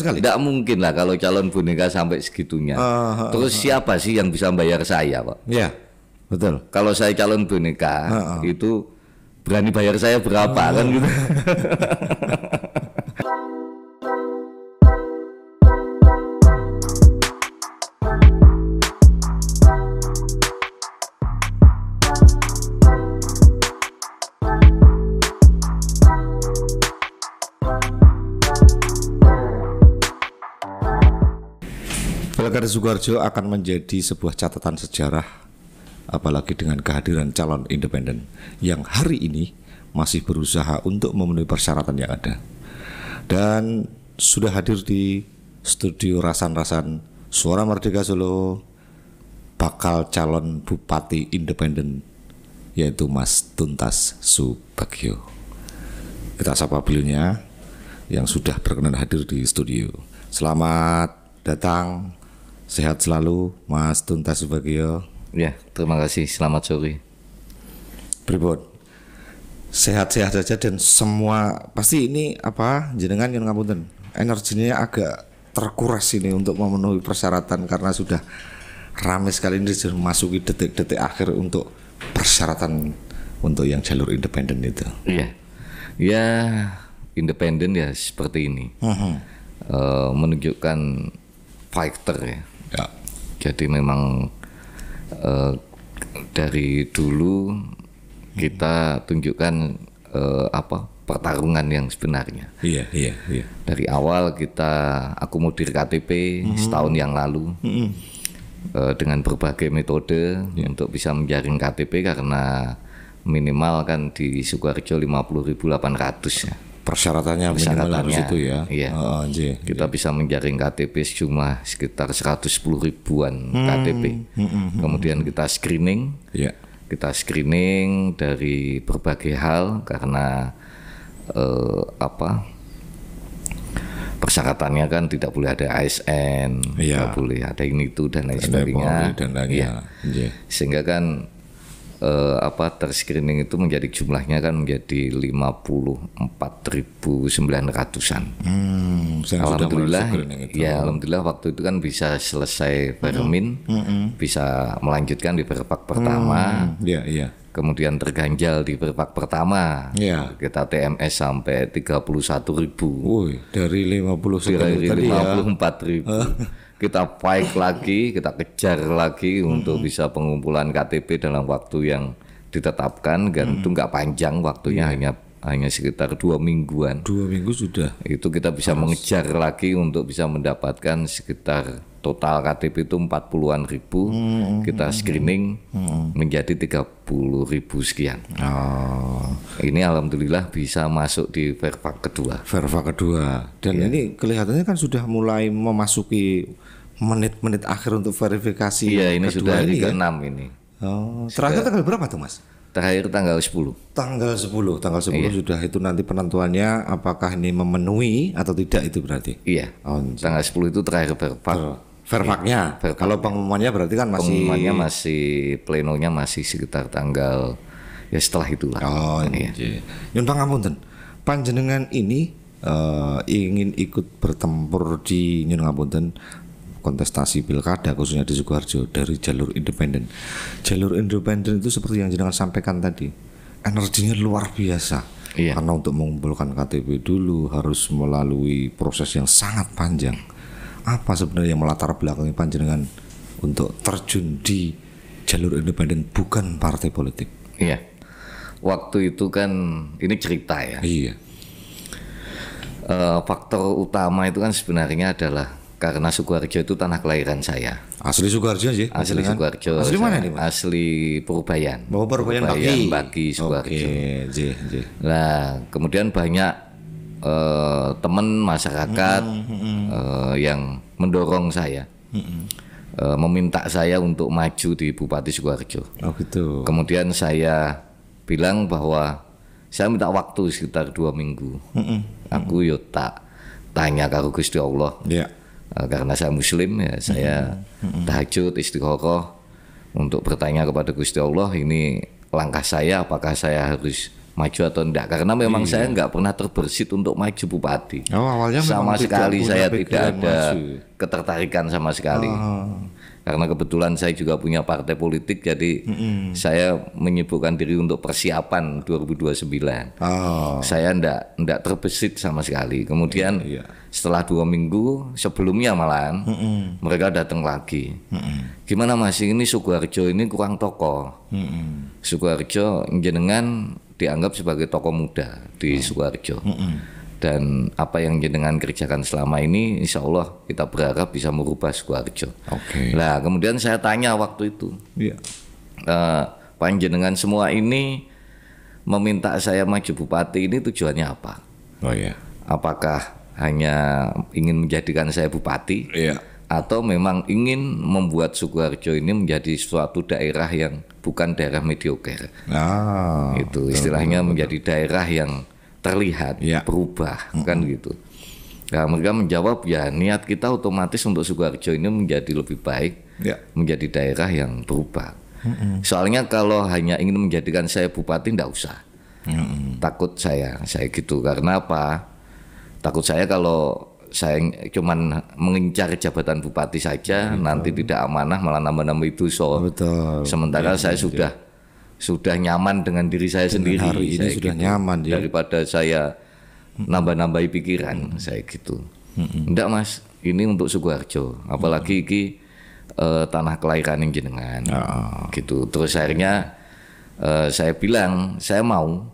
sekali. Tidak mungkin lah kalau calon boneka sampai segitunya. Terus siapa sih yang bisa bayar saya, Pak? Iya, betul. Kalau saya calon boneka itu berani bayar saya berapa kan gitu. Pilkada Sukoharjo akan menjadi sebuah catatan sejarah, apalagi dengan kehadiran calon independen yang hari ini masih berusaha untuk memenuhi persyaratan yang ada. Dan sudah hadir di studio Rasan-Rasan Suara Merdeka Solo bakal calon bupati independen, yaitu Mas Tuntas Subagio. Kita sapa beliaunya yang sudah berkenan hadir di studio. Selamat datang. Sehat selalu Mas Tuntas Subagio. Ya, terima kasih. Selamat sore. Pripun? Sehat-sehat saja dan semua pasti ini apa jenengan yang ngapunten. Energinya agak terkuras ini untuk memenuhi persyaratan karena sudah ramai sekali ini sudah memasuki detik-detik akhir untuk persyaratan untuk yang jalur independen itu. Iya. Ya, independen ya seperti ini. Menunjukkan fighter ya. Ya. Jadi memang dari dulu kita tunjukkan pertarungan yang sebenarnya. Iya. Dari awal kita akomodir KTP setahun yang lalu dengan berbagai metode untuk bisa menjaring KTP karena minimal kan di Sukoharjo 50.800 ya. Persyaratannya minimal harus itu ya. Iya. Kita bisa menjaring KTP sejumlah sekitar 110 ribuan KTP. Kemudian kita screening. Iya. Kita screening dari berbagai hal karena persyaratannya kan tidak boleh ada ASN, tidak boleh ada ini itu dan lain sebagainya. Sehingga kan terscreening itu menjadi jumlahnya kan menjadi 54.900-an. Alhamdulillah, alhamdulillah waktu itu kan bisa selesai vermin, bisa melanjutkan di verpak pertama. Kemudian terganjal di verpak pertama. Kita TMS sampai 31.000. Dari 54.000 kita fight lagi, kita kejar lagi untuk bisa pengumpulan KTP dalam waktu yang ditetapkan dan itu nggak panjang waktunya, hanya sekitar 2 mingguan. 2 minggu sudah. Itu kita bisa mengejar lagi untuk bisa mendapatkan sekitar total KTP itu 40-an ribu. Kita screening menjadi 30.000 sekian. Ini alhamdulillah bisa masuk di verpak kedua. Dan ini kelihatannya kan sudah mulai memasuki menit-menit akhir untuk verifikasi. Iya, ini sudah hari ke-6 ini. Terakhir tanggal berapa tuh Mas? Terakhir tanggal 10. Tanggal 10 sudah itu nanti penentuannya apakah ini memenuhi atau tidak itu berarti. Iya. Tanggal 10 itu terakhir verfaknya. Kalau pengumumannya berarti kan masih plenonya masih sekitar tanggal setelah itulah. Nyun pangapunten. Panjenengan ini ingin ikut bertempur di nyun ngapunten kontestasi pilkada khususnya di Sukoharjo dari jalur independen. Jalur independen itu seperti yang jenengan sampaikan tadi, energinya luar biasa. Karena untuk mengumpulkan KTP dulu harus melalui proses yang sangat panjang. Apa sebenarnya yang melatar belakangi panjenengan untuk terjun di jalur independen bukan partai politik? Iya. Waktu itu kan ini cerita ya. Iya. Faktor utama itu kan sebenarnya adalah karena Sukoharjo itu tanah kelahiran saya. Asli Sukoharjo sih? Asli Sukoharjo. Asli mana nih Mas? Asli Purubayan. Purubayan Bagi Sukoharjo. Nah, kemudian banyak teman masyarakat yang mendorong saya, meminta saya untuk maju di Bupati Sukoharjo. Gitu. Kemudian saya bilang bahwa saya minta waktu sekitar 2 minggu. Aku tak tanya ke Gusti Allah. Karena saya Muslim ya, saya tahajud istiqoroh untuk bertanya kepada Gusti Allah, ini langkah saya apakah saya harus maju atau enggak, karena memang saya nggak pernah terbersit untuk maju bupati. Awalnya Sama sekali saya tidak pikiran ada maju. ketertarikan sama sekali. Karena kebetulan saya juga punya partai politik, jadi saya menyibukkan diri untuk persiapan 2029. Saya enggak terbesit sama sekali. Kemudian setelah 2 minggu sebelumnya malahan mereka datang lagi. Gimana Mas, ini Sukoharjo ini kurang tokoh. Sukoharjo jenengan dianggap sebagai tokoh muda di Sukoharjo. Dan apa yang jenengan kerjakan selama ini, insya Allah kita berharap bisa merubah Sukoharjo. Nah, kemudian saya tanya waktu itu, panjenengan semua ini meminta saya maju bupati ini tujuannya apa? Apakah hanya ingin menjadikan saya bupati, atau memang ingin membuat Sukoharjo ini menjadi suatu daerah yang bukan daerah mediocre? Itu istilahnya menjadi daerah yang terlihat berubah, kan gitu. Nah, mereka menjawab ya niat kita otomatis untuk Sukoharjo ini menjadi lebih baik, menjadi daerah yang berubah. Soalnya kalau hanya ingin menjadikan saya bupati enggak usah. Takut saya gitu, karena apa? Takut saya kalau saya cuman mengincar jabatan bupati saja, nanti tidak amanah malah nambah-nambah itu. Sementara saya sudah nyaman dengan diri saya sendiri. Hari ini saya sudah gitu. nyaman daripada saya nambah-nambahi pikiran, saya gitu. Enggak Mas, ini untuk Sukoharjo, apalagi ini tanah kelahiran jenengan, gitu. Terus akhirnya saya bilang saya mau,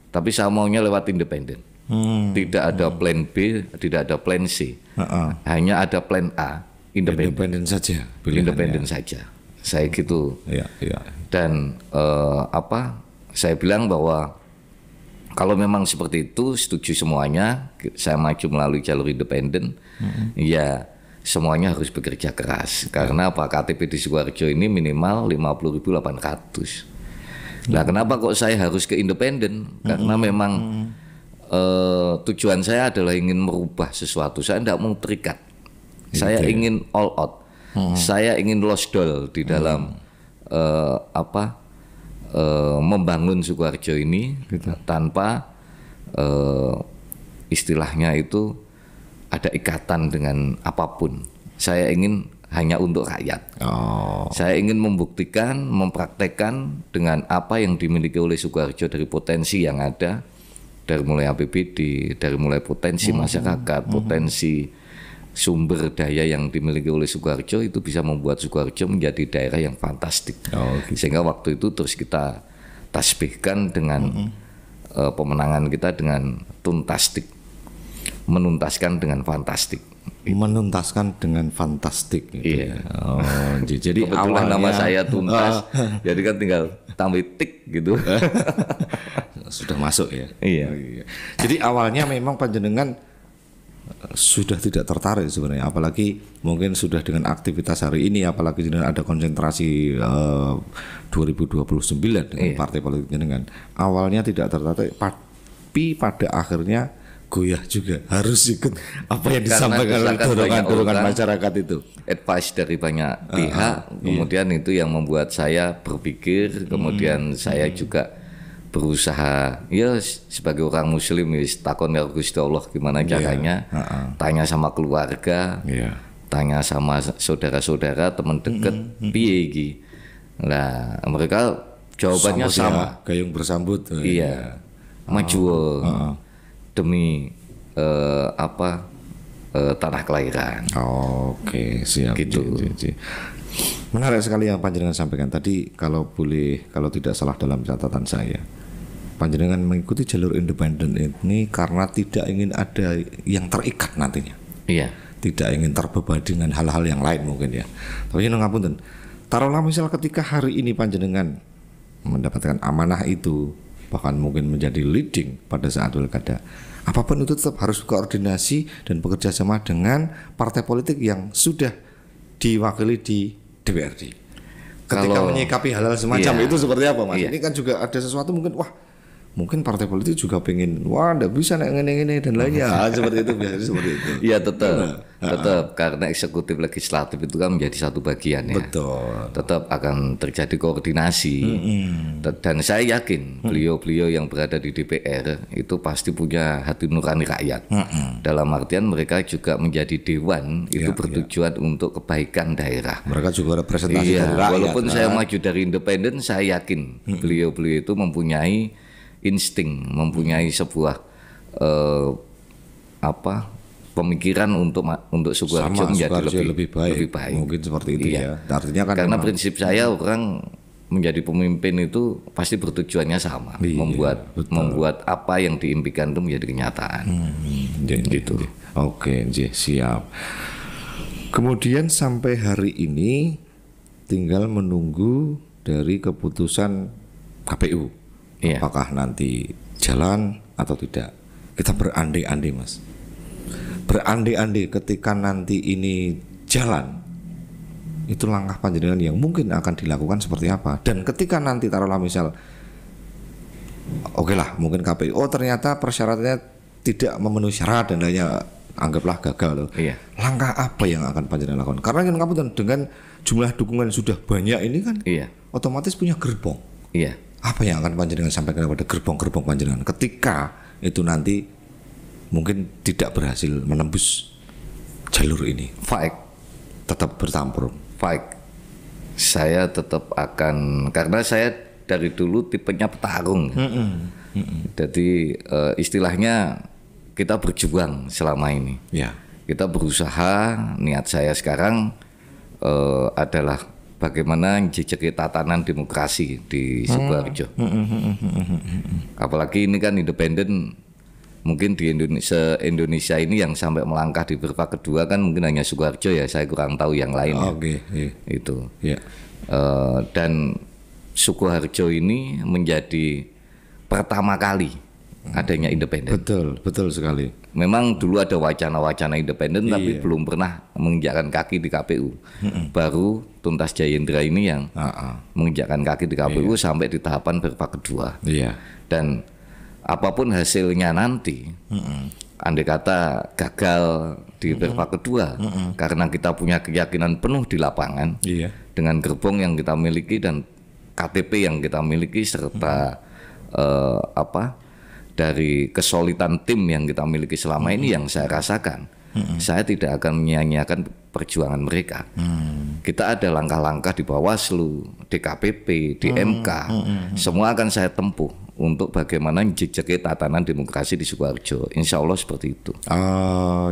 tapi saya maunya lewat independen. Tidak ada plan B, tidak ada plan C, hanya ada plan A, independen saja. Independen saja. Saya gitu. Dan saya bilang bahwa kalau memang seperti itu, setuju semuanya, saya maju melalui jalur independen, ya semuanya harus bekerja keras. Karena apa? KTP di Sukoharjo ini minimal 50.800. Nah, kenapa kok saya harus ke independen? Karena memang tujuan saya adalah ingin merubah sesuatu. Saya tidak mau terikat. Saya ingin all out. Saya ingin lost doll di dalam membangun Sukoharjo ini tanpa istilahnya itu ada ikatan dengan apapun. Saya ingin hanya untuk rakyat. Saya ingin membuktikan, mempraktekkan dengan apa yang dimiliki oleh Sukoharjo dari potensi yang ada, dari mulai APBD, dari mulai potensi masyarakat, potensi sumber daya yang dimiliki oleh Sukoharjo, itu bisa membuat Sukoharjo menjadi daerah yang fantastik. Sehingga waktu itu terus kita tasbihkan dengan pemenangan kita dengan tuntastik, menuntaskan dengan fantastik. Menuntaskan dengan fantastik. Jadi kebetulan nama saya tuntas, jadi kan tinggal tambah tik gitu. Sudah masuk ya. Jadi awalnya memang panjenengan sudah tidak tertarik sebenarnya, apalagi mungkin sudah dengan aktivitas hari ini, apalagi ada konsentrasi 2029 dengan partai politik jenengan. Awalnya tidak tertarik, tapi pada akhirnya goyah juga, harus ikut apa yang disampaikan oleh dorongan masyarakat itu. Advice dari banyak pihak, kemudian itu yang membuat saya berpikir, kemudian saya juga berusaha ya sebagai orang muslim ya takon ya Gusti Allah gimana caranya, tanya sama keluarga, tanya sama saudara-saudara, teman dekat, piye iki. Nah, mereka jawabannya sama, gayung bersambut. Maju demi tanah kelahiran. Siap gitu. Menarik sekali yang panjenengan sampaikan tadi. Kalau tidak salah dalam catatan saya, panjenengan mengikuti jalur independen ini karena tidak ingin ada yang terikat nantinya. Tidak ingin terbebani dengan hal-hal yang lain mungkin ya. Tapi ngapunten, taruhlah misal ketika hari ini panjenengan mendapatkan amanah itu, bahkan mungkin menjadi leading pada saat pilkada, apapun itu tetap harus koordinasi dan bekerja sama dengan partai politik yang sudah diwakili di DPRD. Ketika menyikapi hal-hal semacam itu seperti apa Mas? Ini kan juga ada sesuatu mungkin mungkin partai politik juga pengen, wah nggak bisa nek ngene-ngene dan lainnya. Seperti itu biasanya seperti itu. Iya tetap karena eksekutif legislatif itu kan menjadi satu bagian ya. Betul. Tetap akan terjadi koordinasi. Dan saya yakin beliau-beliau yang berada di DPR itu pasti punya hati nurani rakyat. Dalam artian mereka juga menjadi dewan itu bertujuan untuk kebaikan daerah. Mereka juga representasi dari rakyat. Walaupun saya maju dari independen, saya yakin beliau-beliau itu mempunyai insting, mempunyai sebuah pemikiran untuk Sukoharjo menjadi lebih baik. Mungkin seperti itu ya. Artinya kan karena prinsip saya orang menjadi pemimpin itu pasti bertujuannya sama, membuat apa yang diimpikan itu menjadi kenyataan. Gitu. Oke, siap. Kemudian sampai hari ini tinggal menunggu dari keputusan KPU. Apakah nanti jalan atau tidak? Kita berandai-andai, Mas. Berandai-andai ketika nanti ini jalan, itu langkah panjenengan yang mungkin akan dilakukan seperti apa? Dan ketika nanti taruhlah misal, oke lah, mungkin KPU, ternyata persyaratannya tidak memenuhi syarat dan lainnya, anggaplah gagal loh. Langkah apa yang akan panjenengan lakukan? Karena kan kamu dengan jumlah dukungan sudah banyak ini kan, otomatis punya gerbong. Apa yang akan panjenengan sampaikan kepada gerbong-gerbong panjenengan ketika itu nanti mungkin tidak berhasil menembus jalur ini? Fight, tetap bertampur. Fight. Saya tetap akan, karena saya dari dulu tipenya petarung. Jadi istilahnya kita berjuang selama ini. Kita berusaha. Niat saya sekarang adalah bagaimana menjejaki tatanan demokrasi di Sukoharjo. Apalagi ini kan independen, mungkin di Indonesia ini yang sampai melangkah di babak kedua kan mungkin hanya Sukoharjo ya, saya kurang tahu yang lain. Itu. Dan Sukoharjo ini menjadi pertama kali adanya independen. Betul sekali. Memang dulu ada wacana-wacana independen tapi belum pernah menginjakkan kaki di KPU. Baru Tuntas Jayendra ini yang menginjakkan kaki di KPU sampai di tahapan babak kedua. Dan apapun hasilnya nanti, andai kata gagal di babak kedua, karena kita punya keyakinan penuh di lapangan dengan gerbong yang kita miliki dan KTP yang kita miliki serta dari kesolidan tim yang kita miliki selama ini yang saya rasakan, saya tidak akan menyia-nyiakan perjuangan mereka. Kita ada langkah-langkah di Bawaslu, DKPP, di MK, semua akan saya tempuh untuk bagaimana menjejaki tatanan demokrasi di Sukoharjo. Insya Allah seperti itu.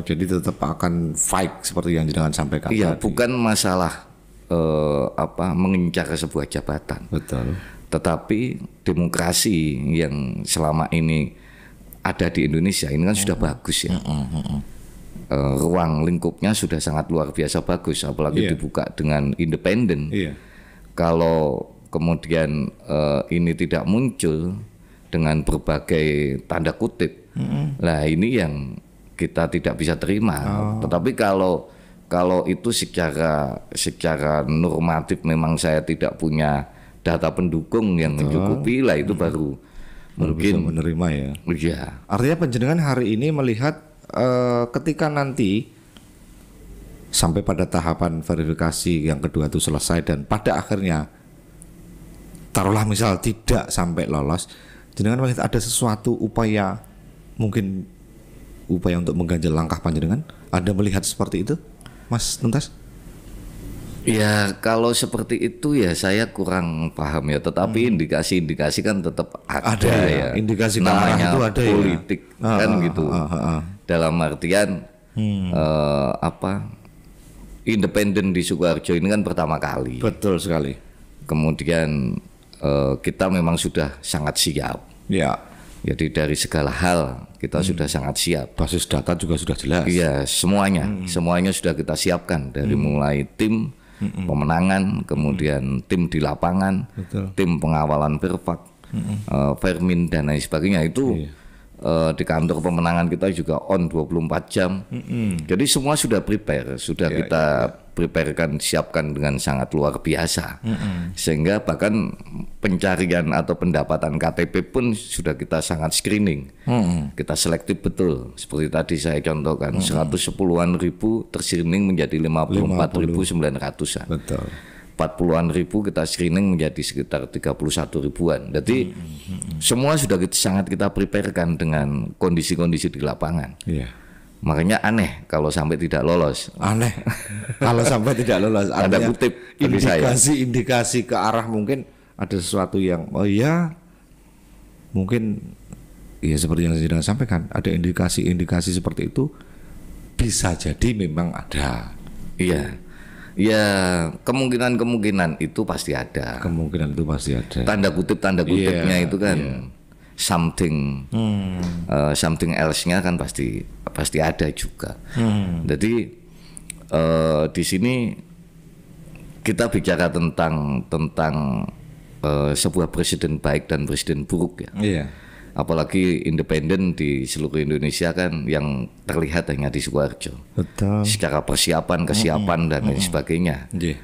Jadi tetap akan fight seperti yang jangan sampaikan. Bukan masalah mengincar sebuah jabatan. Betul. Tetapi demokrasi yang selama ini ada di Indonesia ini kan sudah bagus ya. Ruang lingkupnya sudah sangat luar biasa bagus, apalagi dibuka dengan independen. Kalau kemudian ini tidak muncul dengan berbagai tanda kutip, lah ini yang kita tidak bisa terima. Tetapi kalau itu secara normatif memang saya tidak punya data pendukung yang mencukupi, lah itu baru mungkin bisa menerima ya. Artinya panjenengan hari ini melihat ketika nanti sampai pada tahapan verifikasi yang kedua itu selesai dan pada akhirnya taruhlah misal tidak sampai lolos, jenengan melihat ada sesuatu upaya untuk mengganjal langkah panjenengan? Ada melihat seperti itu, Mas Tuntas? Ya kalau seperti itu ya saya kurang paham ya, tetapi indikasi-indikasi kan tetap ada ya. Indikasi namanya itu ada politik kan gitu. Dalam artian independen di Sukoharjo ini kan pertama kali. Betul sekali. Kemudian kita memang sudah sangat siap. Jadi dari segala hal kita sudah sangat siap. Basis data juga sudah jelas. Iya, semuanya sudah kita siapkan dari mulai tim pemenangan, kemudian tim di lapangan, tim pengawalan perfak, Permin dan lain sebagainya itu di kantor pemenangan kita juga on 24 jam. Jadi semua sudah prepare, sudah kita preparekan, siapkan dengan sangat luar biasa. Sehingga bahkan pencarian atau pendapatan KTP pun sudah kita sangat screening. Kita selektif betul. Seperti tadi saya contohkan, 110-an ribu terscreening menjadi 54.900-an. Betul. 40-an ribu kita screening menjadi sekitar 31 ribuan. Jadi semua sudah sangat kita preparekan dengan kondisi-kondisi di lapangan. Iya. Makanya aneh kalau sampai tidak lolos. Aneh kalau sampai tidak lolos. Ada kutip bagi saya. Indikasi ke arah mungkin ada sesuatu yang mungkin ya seperti yang saya sudah sampaikan, ada indikasi seperti itu bisa jadi memang ada. Iya. Ya kemungkinan itu pasti ada. Kemungkinan itu pasti ada. Tanda kutipnya itu kan something else-nya kan pasti ada juga. Jadi di sini kita bicara tentang sebuah presiden baik dan presiden buruk ya. Iya. Apalagi independen di seluruh Indonesia kan yang terlihat hanya di Sukoharjo. Betul. Secara persiapan, kesiapan dan lain sebagainya. Yeah.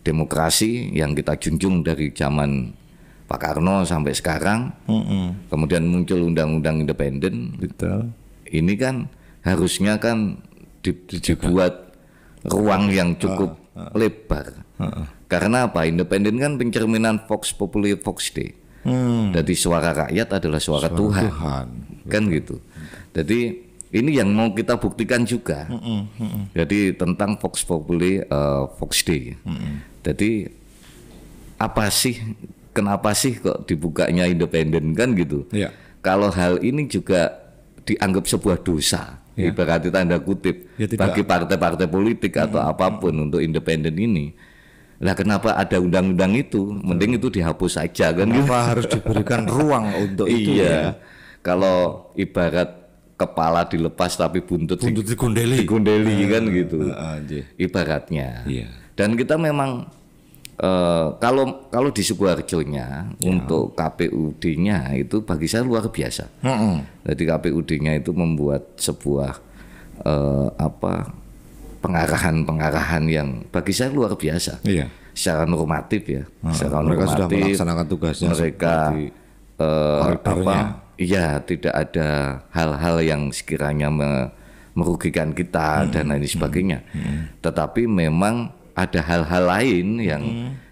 Demokrasi yang kita junjung dari zaman Pak Karno sampai sekarang. Kemudian muncul undang-undang independen. Betul. Ini kan harusnya kan dibuat ruang yang cukup lebar. Karena apa? Independen kan pencerminan Vox Populi Vox Dei. Jadi suara rakyat adalah suara Tuhan. Kan gitu. Jadi ini yang mau kita buktikan juga. Jadi tentang Vox Populi Vox Dei. Jadi kenapa sih kok dibukanya independen kan gitu. Kalau hal ini juga dianggap sebuah dosa, ibaratnya tanda kutip bagi partai-partai politik atau apapun untuk independen ini. Lah kenapa ada undang-undang itu? Mending itu dihapus saja kan? Kenapa harus diberikan ruang untuk itu? Iya. Kalau ibarat kepala dilepas tapi buntut digundeli kan gitu. Ibaratnya. Dan kita memang kalau di Sukoharjo-nya untuk KPUD-nya itu bagi saya luar biasa. Jadi KPUD-nya itu membuat sebuah pengarahan yang bagi saya luar biasa. Secara normatif ya. Secara mereka normatif, sudah melaksanakan tugasnya. Mereka tidak ada hal-hal yang sekiranya merugikan kita dan lain sebagainya. Tetapi memang ada hal-hal lain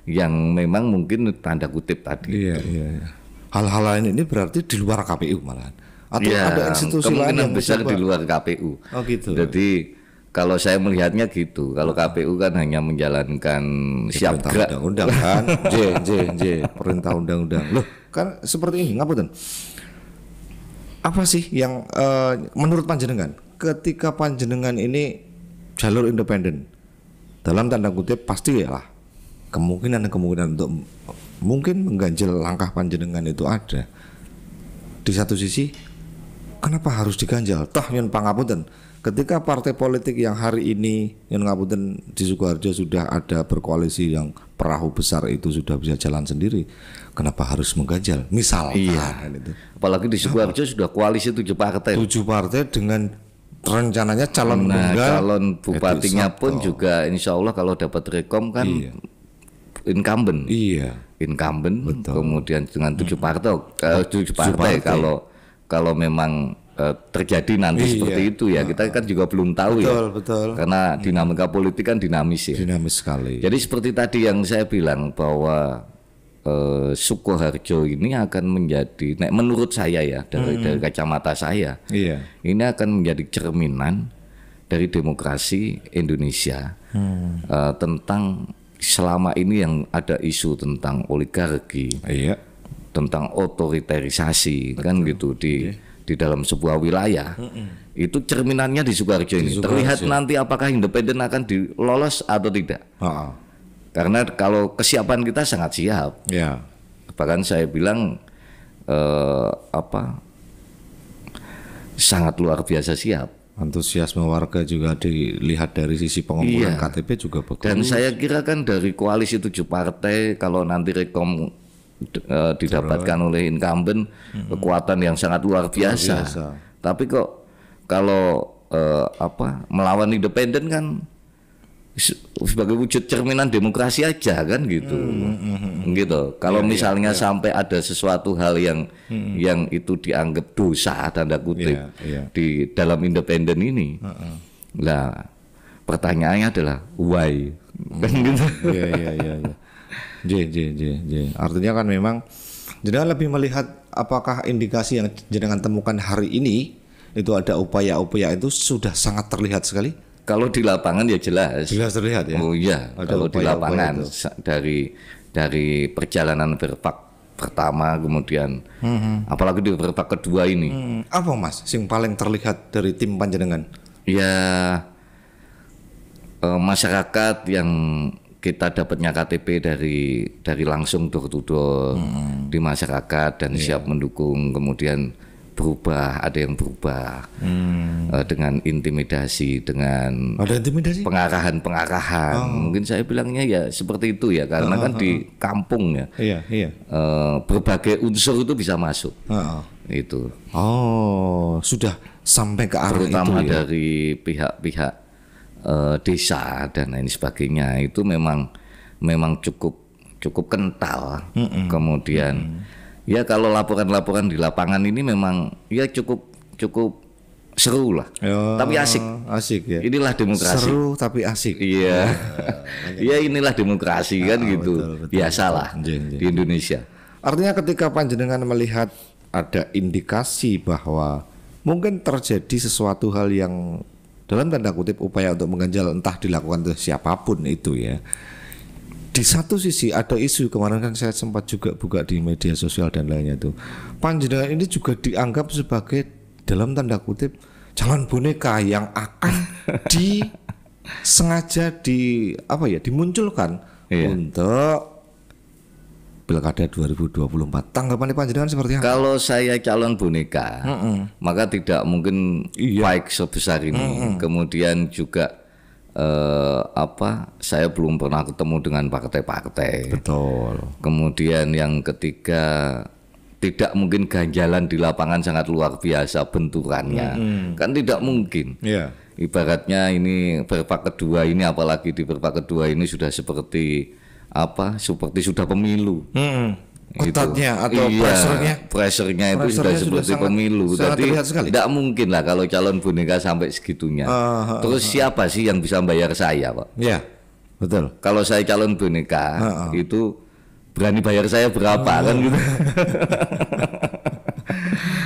yang memang mungkin tanda kutip tadi. Hal-hal lain ini berarti di luar KPU malahan. Atau ada institusi lain yang besar di luar KPU. Oh gitu. Jadi kalau saya melihatnya gitu, kalau KPU kan hanya menjalankan siapga undang-undang kan, perintah undang-undang. Loh, kan seperti ini, ngapunten. Apa sih yang menurut panjenengan ketika panjenengan ini jalur independen dalam tanda kutip pasti ya lah kemungkinan untuk mungkin mengganjil langkah panjenengan itu ada. Di satu sisi kenapa harus diganjal? Toh yen pangapunten, ketika partai politik yang hari ini yang ngapunten di Sukoharjo sudah ada berkoalisi yang perahu besar itu sudah bisa jalan sendiri, kenapa harus mengganjal? Misal itu. Apalagi di Sukoharjo sudah koalisi 7 partai. 7 partai dengan rencananya calon bupatinya pun juga insya Allah kalau dapat rekom kan incumbent. Incumbent. Betul. Kemudian dengan 7 partai, 7 partai kalau memang terjadi nanti seperti itu ya kita kan juga belum tahu betul. Karena dinamika politik kan dinamis ya. Dinamis sekali. Jadi seperti tadi yang saya bilang bahwa Sukoharjo ini akan menjadi, menurut saya ya dari kacamata saya, ini akan menjadi cerminan dari demokrasi Indonesia tentang selama ini yang ada isu tentang oligarki, tentang otoritarisasi kan gitu di dalam sebuah wilayah. Itu cerminannya di Sukoharjo ini. Terlihat nanti apakah independen akan dilolos atau tidak. Karena kalau kesiapan kita sangat siap. Bahkan saya bilang sangat luar biasa siap. Antusiasme warga juga dilihat dari sisi pengumpulan KTP juga bagus. Dan saya kira kan dari koalisi 7 partai kalau nanti rekom didapatkan oleh incumbent, kekuatan yang sangat luar biasa. Tapi kok kalau melawan independen kan sebagai wujud cerminan demokrasi aja kan gitu. Gitu. Kalau misalnya sampai ada sesuatu hal yang itu dianggap dosa tanda kutip di dalam independen ini. Lah pertanyaannya adalah why? Kan gitu. Artinya kan memang jenengan lebih melihat apakah indikasi yang jenengan temukan hari ini itu ada upaya-upaya itu sudah sangat terlihat sekali. Kalau di lapangan ya jelas. Jelas terlihat ya. Oh iya, kalau di lapangan dari perjalanan Verpak pertama kemudian apalagi di Verpak kedua ini. Apa Mas sing paling terlihat dari tim panjenengan? Ya masyarakat yang kita dapatnya KTP dari langsung door to door di masyarakat dan siap mendukung, kemudian ada yang berubah dengan intimidasi, dengan pengarahan mungkin saya bilangnya ya seperti itu ya, karena kan di kampung ya berbagai unsur itu bisa masuk itu. Sudah sampai ke arah terutama itu ya? Dari pihak-pihak desa dan lain sebagainya itu memang cukup kental. Kemudian ya kalau laporan-laporan di lapangan ini memang ya cukup seru lah, tapi asik ya. Inilah demokrasi. Seru tapi asik. Iya, ya inilah demokrasi kan gitu. Betul. Biasalah di Indonesia. Artinya ketika panjenengan melihat ada indikasi bahwa mungkin terjadi sesuatu hal yang dalam tanda kutip upaya untuk mengganjal, entah dilakukan oleh siapapun itu ya. Di satu sisi ada isu, kemarin kan saya sempat juga buka di media sosial dan lainnya itu, panjenengan ini juga dianggap sebagai dalam tanda kutip calon boneka yang akan sengaja dimunculkan untuk Pilkada 2024. Tanggapan panjenengan seperti apa? Kalau saya calon boneka, maka tidak mungkin baik sebesar ini. Kemudian juga saya belum pernah ketemu dengan partai-partai. Betul. Kemudian yang ketiga, tidak mungkin ganjalan di lapangan sangat luar biasa benturannya. Kan tidak mungkin. Ibaratnya ini Verpak kedua ini, apalagi di Verpak kedua ini sudah seperti sudah pemilu. Ketatnya atau pressernya itu sudah seperti pemilu. Jadi tidak mungkin lah kalau calon boneka sampai segitunya. Terus siapa sih yang bisa bayar saya, Pak? Ya, betul. Kalau saya calon boneka itu berani bayar saya berapa kan gitu?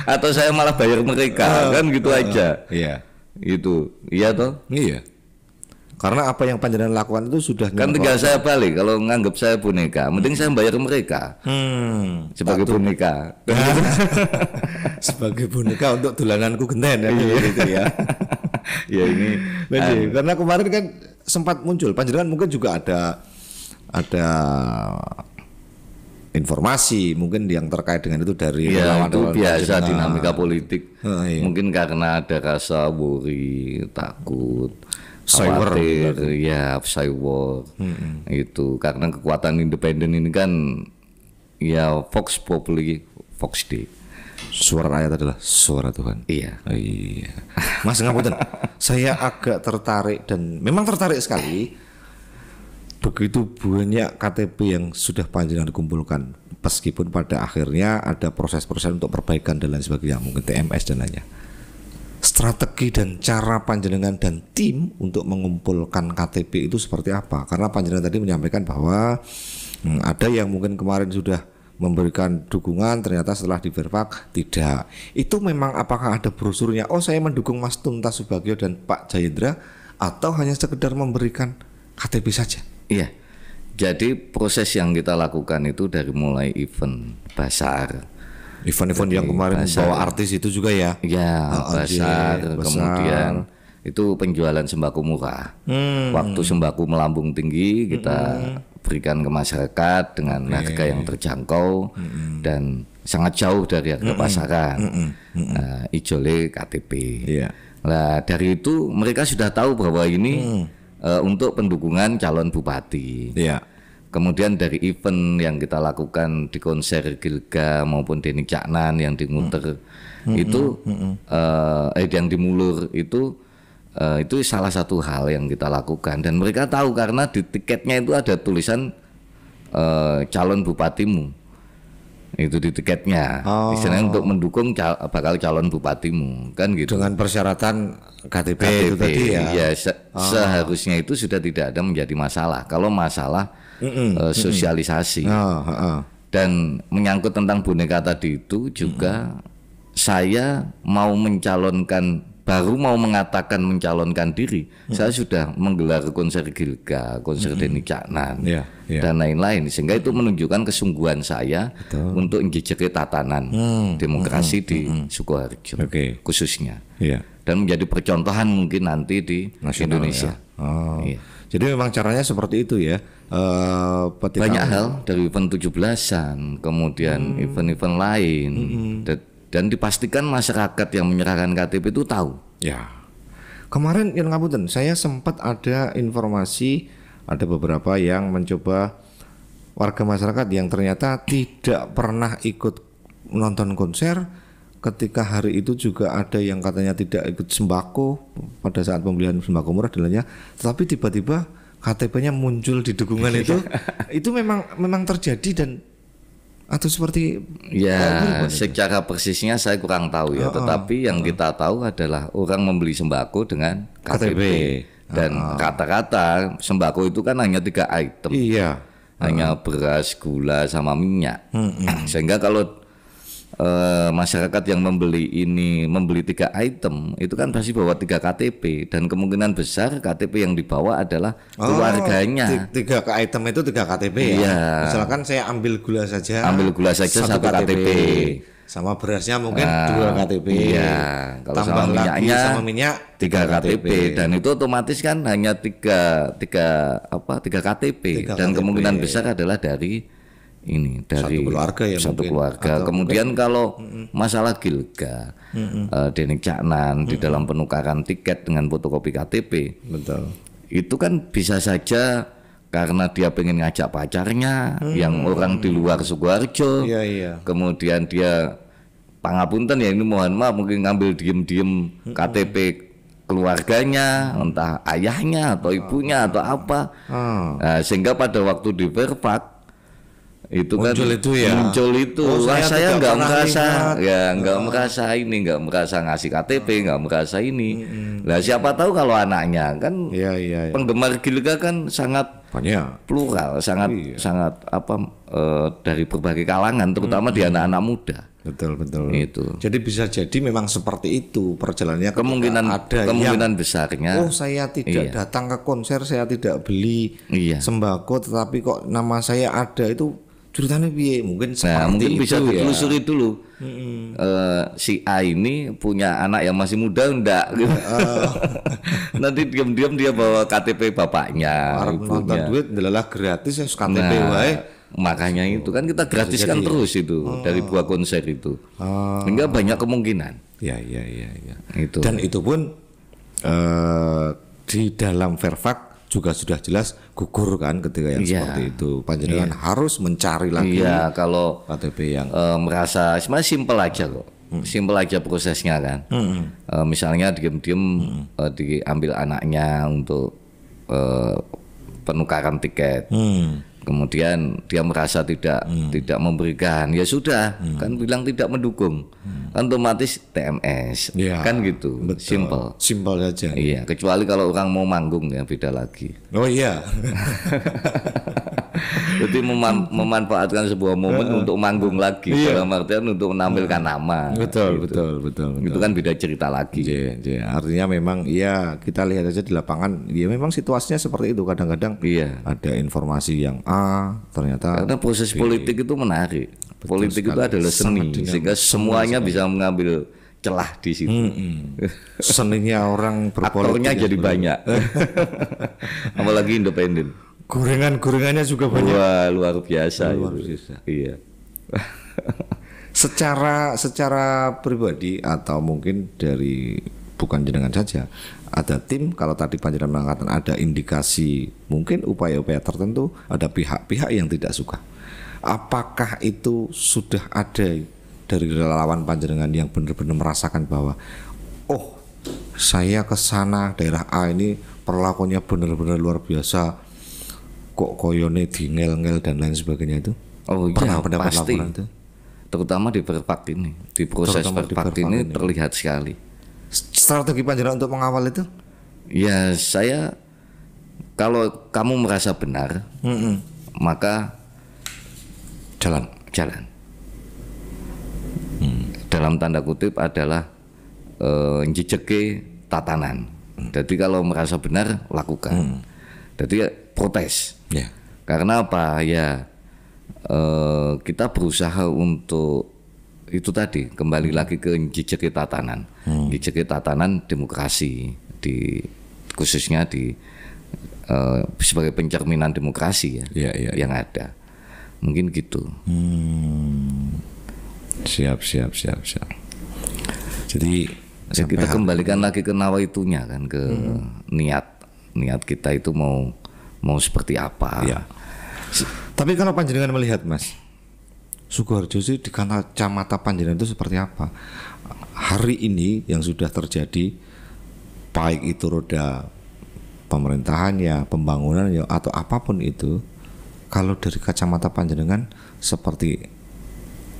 Atau saya malah bayar mereka kan gitu aja. Iya. Itu, iya toh? Iya. Karena apa yang panjenengan lakukan itu sudah kan tinggal saya balik. Kalau nganggap saya boneka, mending saya bayar mereka sebagai boneka. Sebagai boneka untuk dolananku genten gitu ya. Ya ini karena kemarin kan sempat muncul, panjenengan mungkin juga ada informasi mungkin yang terkait dengan itu dari itu biasa dinamika politik. Mungkin karena ada rasa worry, takut, khawatir, cyber itu karena kekuatan independen ini kan ya Vox Populi, Vox Dei. Suara rakyat adalah suara Tuhan. Iya. Mas ngapunten, saya agak tertarik dan memang tertarik sekali. Begitu banyak KTP yang sudah panjenengan dikumpulkan, meskipun pada akhirnya ada proses-proses untuk perbaikan dan lain sebagainya, mungkin TMS dan lainnya. Strategi dan cara panjenengan dan tim untuk mengumpulkan KTP itu seperti apa? Karena panjenengan tadi menyampaikan bahwa ada yang mungkin kemarin sudah memberikan dukungan, ternyata setelah di Verpak tidak. Itu memang apakah ada brosurnya? Oh, saya mendukung Mas Tuntas Subagio dan Pak Jayendra, atau hanya sekedar memberikan KTP saja? Iya. Jadi proses yang kita lakukan itu dari mulai event basar. Event-event yang kemarin bawa artis itu juga ya? Ya, basar, kemudian itu penjualan sembako murah. Waktu sembako melambung tinggi kita berikan ke masyarakat dengan harga yang terjangkau dan sangat jauh dari harga pasaran. Ijole KTP. Nah dari itu mereka sudah tahu bahwa ini untuk pendukungan calon bupati. Kemudian dari event yang kita lakukan di konser Gilga maupun Denny Caknan yang di Nguter itu yang di Mulur itu salah satu hal yang kita lakukan, dan mereka tahu karena di tiketnya itu ada tulisan calon bupatimu. Itu di tiketnya, istilahnya untuk mendukung bakal calon bupatimu, kan gitu. Dengan persyaratan KTP itu tadi ya. Ya seharusnya itu sudah tidak ada menjadi masalah. Kalau masalah sosialisasi dan menyangkut tentang boneka tadi itu juga saya mau mencalonkan, baru mau mengatakan mencalonkan diri, saya sudah menggelar konser Gilga, konser Denny Caknan dan lain-lain, sehingga itu menunjukkan kesungguhan saya untuk menjejaki tatanan demokrasi di Sukoharjo khususnya, dan menjadi percontohan mungkin nanti di nasional, Indonesia. Jadi memang caranya seperti itu ya. Banyak hal dari event 17-an, kemudian event-event lain. Dan dipastikan masyarakat yang menyerahkan KTP itu tahu. Ya. Kemarin yang ngapunten, saya sempat ada informasi ada beberapa yang mencoba warga masyarakat yang ternyata tidak pernah ikut nonton konser, ketika hari itu juga ada yang katanya tidak ikut sembako pada saat pembelian sembako murah dan lainnya, tetapi tiba-tiba KTP-nya muncul di dukungan itu memang terjadi dan atau seperti secara persisnya saya kurang tahu ya, tetapi yang kita tahu adalah orang membeli sembako dengan KTP. Dan kata-kata sembako itu kan hanya 3 item, hanya beras, gula, sama minyak. Sehingga kalau masyarakat yang membeli 3 item itu kan pasti bawa 3 KTP, dan kemungkinan besar KTP yang dibawa adalah keluarganya. 3 item itu 3 KTP ya. Misalkan saya ambil gula saja 1 KTP. Sama berasnya mungkin 2 KTP. Kalau tambah sama minyaknya sama minyak 3 KTP. Dan itu otomatis kan hanya 3 KTP. Dan kemungkinan besar adalah dari satu keluarga ya, satu keluarga. Kemudian kalau masalah Gilga, Denny Caknan di dalam penukaran tiket dengan fotokopi KTP, itu kan bisa saja karena dia pengen ngajak pacarnya yang orang di luar Sukoharjo, kemudian dia pangapunten ya, ini mohon maaf, mungkin ngambil diem-diem KTP keluarganya, entah ayahnya atau ibunya atau apa, sehingga pada waktu di Verpak itu muncul itu. Saya nggak merasa nggak merasa ngasih KTP, nggak merasa ini. Lah siapa tahu kalau anaknya kan penggemar Gilga kan sangat banyak, plural, sangat dari berbagai kalangan, terutama di anak-anak muda. Betul itu. Jadi bisa jadi memang seperti itu perjalanannya. Kemungkinan besarnya. Saya tidak datang ke konser, saya tidak beli sembako, tetapi kok nama saya ada, itu ceritanya piye? Mungkin mungkin bisa ditelusuri dulu. Si A ini punya anak yang masih muda enggak? Nanti diam-diam dia bawa KTP bapaknya, nonton duit adalah gratis ya KTP wae. Makanya itu kan kita gratiskan terus itu dari buah konser itu. Hingga banyak kemungkinan. Itu. Dan itu pun di dalam Verpak juga sudah jelas gugur kan ketika yang seperti itu. Panjenengan harus mencari lagi kalau KTP yang merasa sebenarnya simpel aja kok. Simpel aja prosesnya kan. Misalnya diam-diam diambil anaknya untuk penukaran tiket. Kemudian dia merasa tidak memberikan, ya sudah, kan bilang tidak mendukung, otomatis TMS, kan gitu. Simpel saja. Iya, kecuali kalau orang mau manggung ya beda lagi. Oh iya. Jadi memanfaatkan sebuah momen untuk manggung lagi, dalam artian untuk menampilkan nama. Betul. Itu kan beda cerita lagi. Artinya memang kita lihat aja di lapangan, memang situasinya seperti itu. Kadang-kadang ada informasi yang ternyata karena proses politik itu menarik. Politik itu adalah seni, sehingga semuanya bisa mengambil celah di situ. Seninya orang berpolitik aktornya jadi banyak. Apalagi independen. Gorengannya juga banyak. Wah, luar biasa. Iya. Secara pribadi atau mungkin dari bukan jenengan saja, ada tim. Kalau tadi panjenengan mengatakan ada indikasi mungkin upaya-upaya tertentu, ada pihak-pihak yang tidak suka. Apakah itu sudah ada dari relawan panjenengan yang benar-benar merasakan bahwa oh, saya ke sana daerah A ini perlakuannya benar-benar luar biasa, kok koyone dingel-ngel dan lain sebagainya itu? Oh Pernah iya, mendapat pasti. laporan itu? Terutama di Perpak ini, di proses Terutama di Perpak Perpak ini ini. terlihat sekali. Strategi panjenengan untuk mengawal itu? Ya saya, kalau kamu merasa benar, maka Jalan. Dalam tanda kutip adalah njejeke tatanan. Jadi kalau merasa benar lakukan. Jadi protes. Ya. Karena apa ya, kita berusaha untuk itu tadi, kembali lagi ke njejeke tatanan. Njejeke tatanan demokrasi, khususnya sebagai pencerminan demokrasi ya, yang ada. Mungkin gitu. Siap. Jadi Ya, kita kembalikan lagi ke nawaitunya kan, ke niat kita itu mau seperti apa. ya. Tapi kalau panjenengan melihat Mas Sukoharjo sih di kacamata panjenengan itu seperti apa hari ini yang sudah terjadi, baik itu roda pemerintahannya, pembangunannya atau apapun itu, kalau dari kacamata panjenengan seperti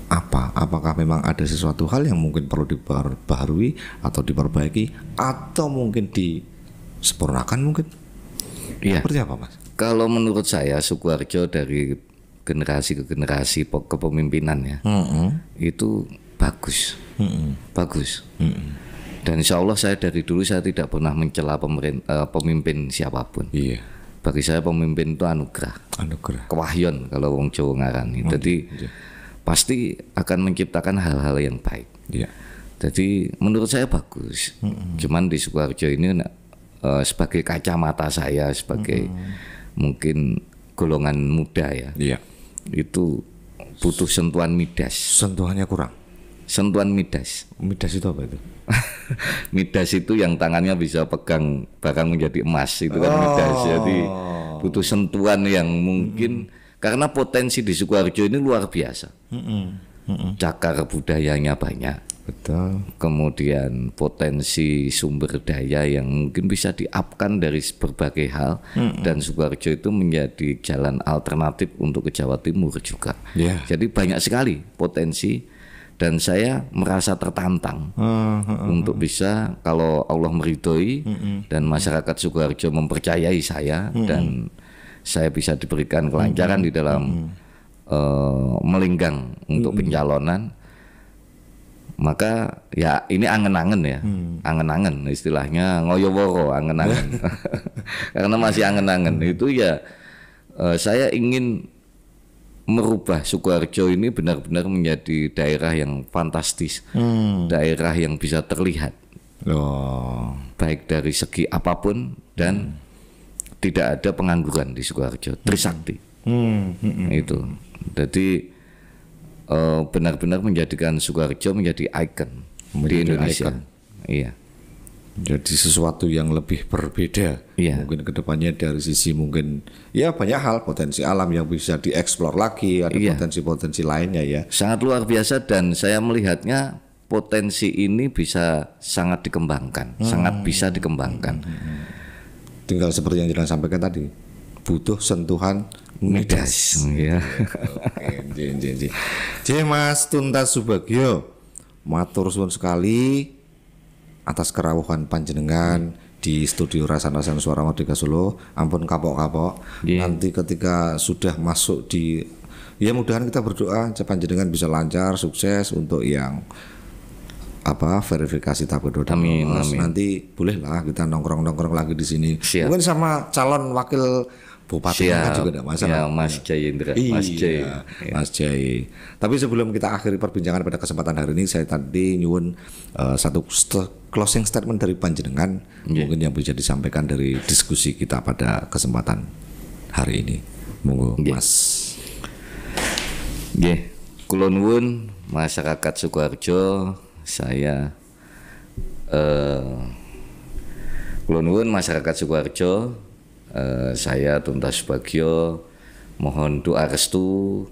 apa? Apakah memang ada sesuatu hal yang mungkin perlu diperbaharui atau diperbaiki atau mungkin disempurnakan mungkin? Iya. Seperti apa Mas? Kalau menurut saya Sukoharjo dari generasi ke generasi kepemimpinan ya, itu bagus. Bagus. Dan insya Allah saya dari dulu saya tidak pernah mencela pemimpin siapapun. Iya. Bagi saya pemimpin itu anugerah. Kewahyon kalau wong Jawa ngarani. Jadi pasti akan menciptakan hal-hal yang baik. Iya. Jadi menurut saya bagus. Cuman di Sukoharjo ini sebagai kacamata saya, sebagai mungkin golongan muda ya, Iya. itu butuh sentuhan midas. Sentuhannya kurang. Sentuhan midas. Midas itu apa itu? Midas itu yang tangannya bisa pegang barang menjadi emas, itu kan midas. Jadi butuh sentuhan yang mungkin karena potensi di Sukoharjo ini luar biasa. Cakar budayanya banyak. Betul. Kemudian potensi sumber daya yang mungkin bisa di-up-kan dari berbagai hal, dan Sukoharjo itu menjadi jalan alternatif untuk ke Jawa Timur juga. Yeah. Jadi banyak sekali potensi, dan saya merasa tertantang untuk bisa, kalau Allah meridhoi dan masyarakat Sukoharjo mempercayai saya, dan saya bisa diberikan kelancaran di dalam melinggang untuk pencalonan, maka ya ini angen-angen ya, angen-angen istilahnya, ngoyoworo angen-angen. Karena masih angen-angen itu ya, saya ingin merubah Sukoharjo ini benar-benar menjadi daerah yang fantastis, daerah yang bisa terlihat, baik dari segi apapun, dan tidak ada pengangguran di Sukoharjo, Trisakti. Itu, jadi benar-benar menjadikan Sukoharjo menjadi ikon di Indonesia. Iya. Jadi sesuatu yang lebih berbeda. Iya. Mungkin kedepannya dari sisi mungkin ya banyak hal, potensi alam yang bisa dieksplor lagi, ada potensi-potensi lainnya ya. Sangat luar biasa, dan saya melihatnya potensi ini bisa sangat dikembangkan, sangat bisa dikembangkan. Tinggal seperti yang Jenengan sampaikan tadi, butuh sentuhan midas. Iya. Jadi Mas Tuntas Subagio, matur suwun sekali atas kerawuhan panjenengan di studio Rasan-Rasan Suara Merdeka Solo. Ampun kapok-kapok. Nanti ketika sudah masuk di, ya mudahan kita berdoa panjenengan bisa lancar, sukses untuk yang verifikasi tahap kedua. Amin. Nanti bolehlah kita nongkrong-nongkrong lagi di sini. Siap. Mungkin sama calon wakil bupati juga tidak masalah. Ya, Mas Jayendra, Mas Jay. Mas Jay. Tapi sebelum kita akhiri perbincangan pada kesempatan hari ini, saya tadi nyuwun satu closing statement dari panjenengan, mungkin yang bisa disampaikan dari diskusi kita pada kesempatan hari ini. Monggo, Mas. Nggih, kula nuwun masyarakat Sukoharjo, saya Kula nuwun masyarakat Sukoharjo, saya Tuntas Subagio mohon doa restu,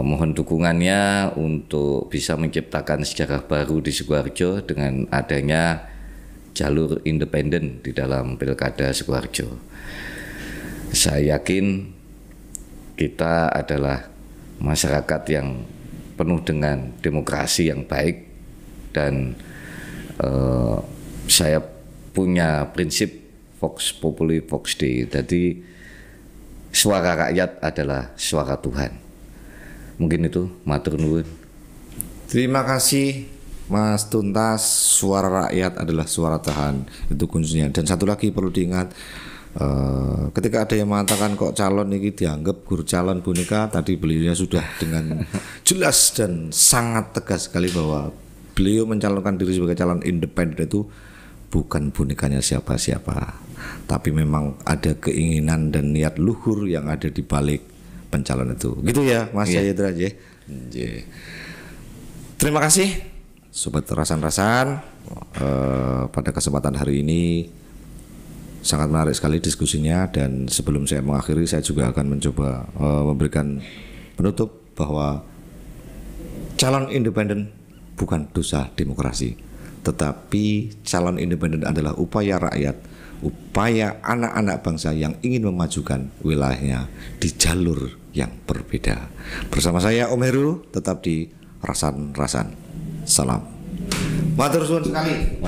mohon dukungannya untuk bisa menciptakan sejarah baru di Sukoharjo dengan adanya jalur independen di dalam Pilkada Sukoharjo. Saya yakin kita adalah masyarakat yang penuh dengan demokrasi yang baik, dan saya punya prinsip Vox Populi Vox Dei. Jadi suara rakyat adalah suara Tuhan. Mungkin itu, matur nuwun. Terima kasih Mas Tuntas. Suara rakyat adalah suara Tuhan, itu kuncinya. Dan satu lagi perlu diingat, ketika ada yang mengatakan kok calon ini dianggap guru calon boneka, tadi beliaunya sudah dengan jelas dan sangat tegas sekali bahwa beliau mencalonkan diri sebagai calon independen itu bukan bonekanya siapa-siapa, tapi memang ada keinginan dan niat luhur yang ada di balik pencalon itu. Gitu ya Mas Jaya Draje. Terima kasih Sobat Rasan-Rasan. Pada kesempatan hari ini sangat menarik sekali diskusinya, dan sebelum saya mengakhiri, saya juga akan mencoba memberikan penutup bahwa calon independen bukan dosa demokrasi, tetapi calon independen adalah upaya rakyat, upaya anak-anak bangsa yang ingin memajukan wilayahnya di jalur yang berbeda. Bersama saya Om Heru, tetap di Rasan-Rasan. Salam. Matur suwun sekali.